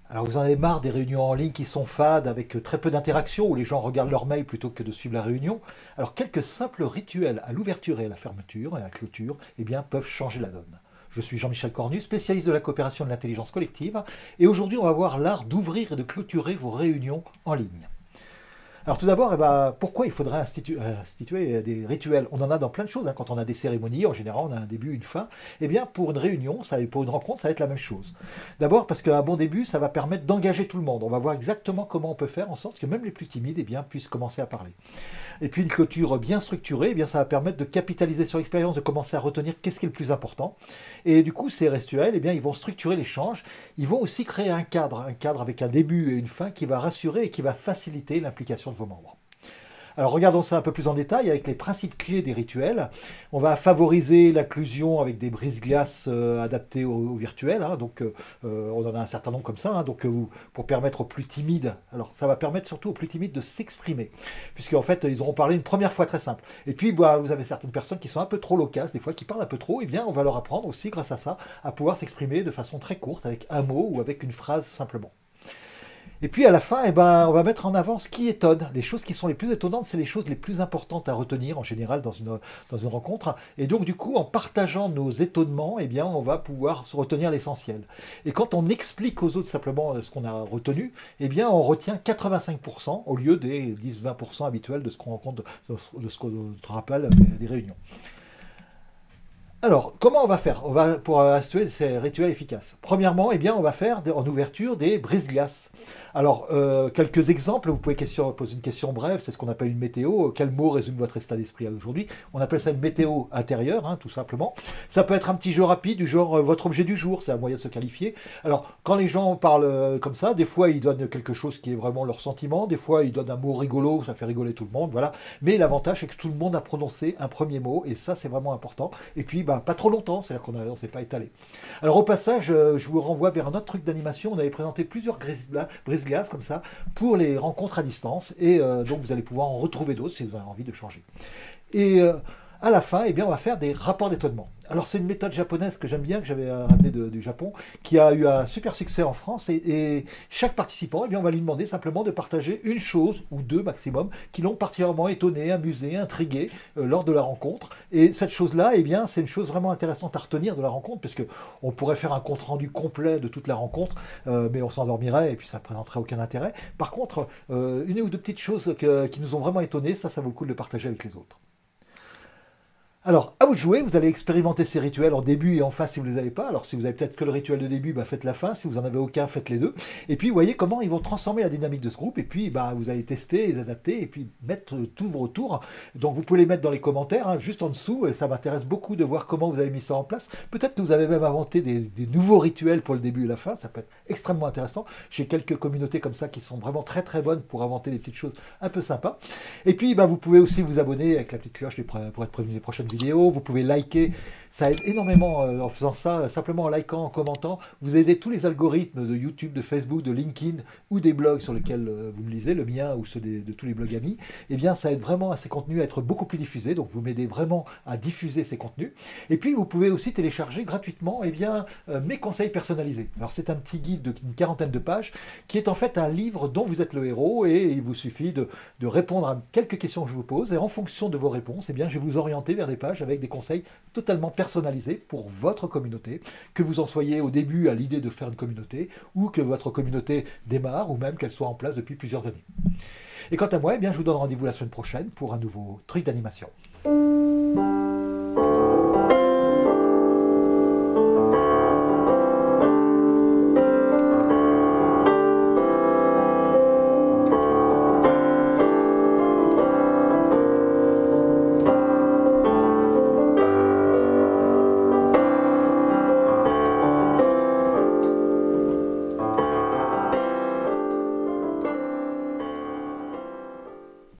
Alors vous en avez marre des réunions en ligne qui sont fades avec très peu d'interaction où les gens regardent leur mail plutôt que de suivre la réunion. Alors quelques simples rituels à l'ouverture et à la fermeture et à la clôture eh bien, peuvent changer la donne. Je suis Jean-Michel Cornu, spécialiste de la coopération et de l'intelligence collective et aujourd'hui on va voir l'art d'ouvrir et de clôturer vos réunions en ligne. Alors tout d'abord, pourquoi il faudrait instituer des rituels? On en a dans plein de choses, hein. Quand on a des cérémonies, en général, on a un début, une fin. Eh bien, pour une réunion, pour une rencontre, ça va être la même chose. D'abord, parce qu'un bon début, ça va permettre d'engager tout le monde. On va voir exactement comment on peut faire en sorte que même les plus timides puissent commencer à parler. Et puis une clôture bien structurée, ça va permettre de capitaliser sur l'expérience, de commencer à retenir qu'est-ce qui est le plus important. Et du coup, ces rituels, ils vont structurer l'échange. Ils vont aussi créer un cadre avec un début et une fin qui va rassurer et qui va faciliter l'implication de vos membres. Alors regardons ça un peu plus en détail avec les principes clés des rituels. On va favoriser l'inclusion avec des brises-glaces adaptées au virtuel. Hein. On en a un certain nombre comme ça. Hein. Pour permettre aux plus timides, alors ça va permettre surtout aux plus timides de s'exprimer. Puisqu'en fait, ils auront parlé une première fois très simple. Et puis, vous avez certaines personnes qui sont un peu trop loquaces, des fois qui parlent un peu trop. On va leur apprendre aussi, grâce à ça, à pouvoir s'exprimer de façon très courte, avec un mot ou avec une phrase simplement. Et puis à la fin, on va mettre en avant ce qui étonne. Les choses qui sont les plus étonnantes, c'est les choses les plus importantes à retenir en général dans une rencontre. Et donc du coup, en partageant nos étonnements, on va pouvoir se retenir l'essentiel. Et quand on explique aux autres simplement ce qu'on a retenu, on retient 85% au lieu des 10-20% habituels de ce qu'on rencontre, de ce qu'on rappelle des réunions. Alors, comment on va faire pour instituer ces rituels efficaces? Premièrement, on va faire en ouverture des brise-glaces. Alors, quelques exemples, vous pouvez poser une question brève, c'est ce qu'on appelle une météo. Quel mot résume votre état d'esprit aujourd'hui? On appelle ça une météo intérieure, hein, tout simplement. Ça peut être un petit jeu rapide, du genre votre objet du jour, c'est un moyen de se qualifier. Alors, quand les gens parlent comme ça, des fois ils donnent quelque chose qui est vraiment leur sentiment, des fois ils donnent un mot rigolo, ça fait rigoler tout le monde, voilà. Mais l'avantage, c'est que tout le monde a prononcé un premier mot, et ça, c'est vraiment important. Et puis, pas trop longtemps, c'est-à-dire qu'on ne s'est pas étalé. Alors au passage, je vous renvoie vers un autre truc d'animation. On avait présenté plusieurs brise-glaces comme ça pour les rencontres à distance et donc vous allez pouvoir en retrouver d'autres si vous avez envie de changer. Et à la fin, on va faire des rapports d'étonnement. Alors c'est une méthode japonaise que j'aime bien, que j'avais ramenée du Japon, qui a eu un super succès en France. Et chaque participant, on va lui demander simplement de partager une chose ou deux maximum qui l'ont particulièrement étonné, amusé, intrigué lors de la rencontre. Et cette chose-là, c'est une chose vraiment intéressante à retenir de la rencontre, puisque on pourrait faire un compte rendu complet de toute la rencontre, mais on s'endormirait et puis ça ne présenterait aucun intérêt. Par contre, une ou deux petites choses qui nous ont vraiment étonnés, ça vaut le coup de le partager avec les autres. Alors, à vous de jouer, vous allez expérimenter ces rituels en début et en fin si vous ne les avez pas. Alors, si vous avez peut-être que le rituel de début, faites la fin. Si vous n'en avez aucun, faites les deux. Et puis, vous voyez comment ils vont transformer la dynamique de ce groupe. Et puis, vous allez tester, les adapter et puis mettre tous vos retours. Donc, vous pouvez les mettre dans les commentaires, hein, juste en dessous. Et ça m'intéresse beaucoup de voir comment vous avez mis ça en place. Peut-être que vous avez même inventé des nouveaux rituels pour le début et la fin. Ça peut être extrêmement intéressant. J'ai quelques communautés comme ça qui sont vraiment très très bonnes pour inventer des petites choses un peu sympas. Et puis, vous pouvez aussi vous abonner avec la petite cloche pour être prévenu des prochaines vidéos. Vous pouvez liker, ça aide énormément en faisant ça, simplement en likant, en commentant. Vous aidez tous les algorithmes de YouTube, de Facebook, de LinkedIn ou des blogs sur lesquels vous me lisez, le mien ou ceux de tous les blogs amis. Ça aide vraiment à ces contenus à être beaucoup plus diffusés. Donc vous m'aidez vraiment à diffuser ces contenus. Et puis vous pouvez aussi télécharger gratuitement mes conseils personnalisés. Alors c'est un petit guide d'une 40aine de pages qui est en fait un livre dont vous êtes le héros et il vous suffit de répondre à quelques questions que je vous pose et en fonction de vos réponses, je vais vous orienter vers des pages avec des conseils totalement personnalisés pour votre communauté, que vous en soyez au début à l'idée de faire une communauté ou que votre communauté démarre ou même qu'elle soit en place depuis plusieurs années. Et quant à moi, je vous donne rendez-vous la semaine prochaine pour un nouveau truc d'animation.